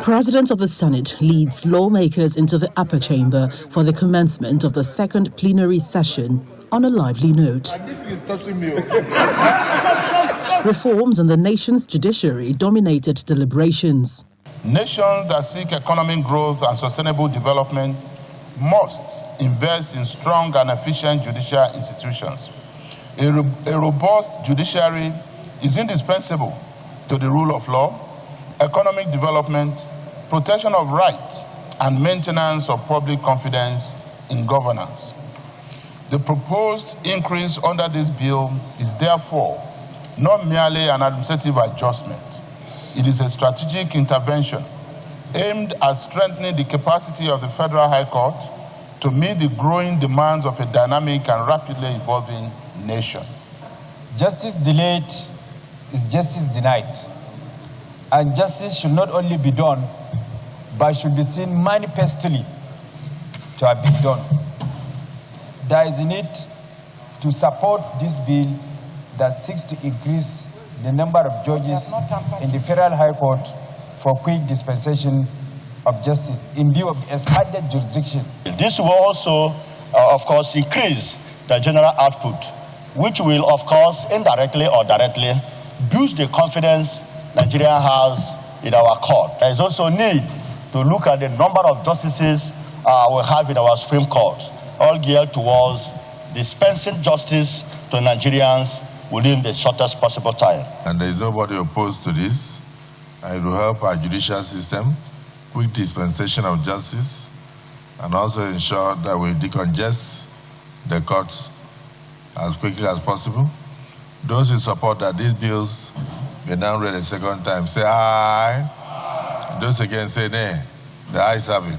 President of the Senate leads lawmakers into the upper chamber for the commencement of the second plenary session on a lively note. Reforms in the nation's judiciary dominated deliberations. Nations that seek economic growth and sustainable development must invest in strong and efficient judicial institutions. A robust judiciary is indispensable to the rule of law, economic development, protection of rights, and maintenance of public confidence in governance. The proposed increase under this bill is therefore not merely an administrative adjustment. It is a strategic intervention aimed at strengthening the capacity of the Federal High Court to meet the growing demands of a dynamic and rapidly evolving nation. Justice delayed is justice denied. And justice should not only be done, but should be seen manifestly to have been done. There is a need to support this bill that seeks to increase the number of judges in the Federal High Court for quick dispensation of justice in view of expanded jurisdiction. This will also, of course, increase the general output, which will, of course, indirectly or directly, boost the confidence Nigeria has in our court. There is also a need to look at the number of justices we have in our Supreme Court, all geared towards dispensing justice to Nigerians within the shortest possible time. And there is nobody opposed to this. It will help our judicial system, quick dispensation of justice, and also ensure that we decongest the courts as quickly as possible. Those who support that these bills be now read a second time, say aye. Those again say nay. The ayes have it.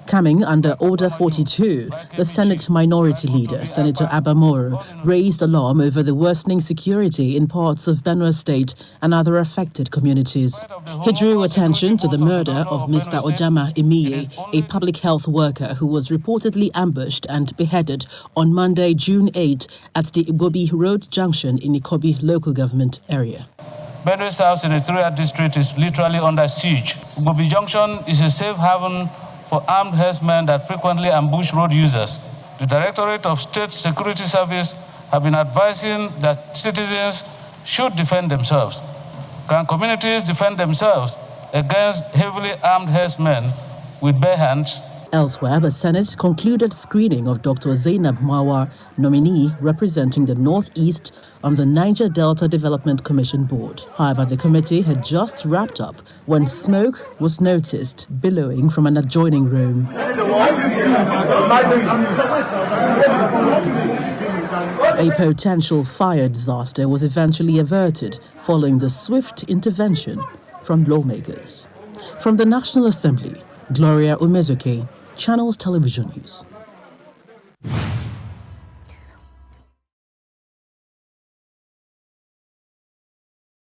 Coming under Order 42, the Senate Minority Leader, Senator Abba Moro, raised alarm over the worsening security in parts of Benue State and other affected communities. He drew attention to the murder of Mr. Ojama Imiye, a public health worker who was reportedly ambushed and beheaded on Monday, June 8, at the Igbobi Road Junction in Ikobi local government area. Benue South Senatorial District is literally under siege. Igbobi Junction is a safe haven for armed herdsmen that frequently ambush road users. The Directorate of State Security Service have been advising that citizens should defend themselves. Can communities defend themselves against heavily armed herdsmen with bare hands? Elsewhere, the Senate concluded screening of Dr. Zainab Mawar, nominee representing the Northeast on the Niger Delta Development Commission Board. However, the committee had just wrapped up when smoke was noticed billowing from an adjoining room. A potential fire disaster was eventually averted following the swift intervention from lawmakers. From the National Assembly, Gloria Umezuke, Channels Television News.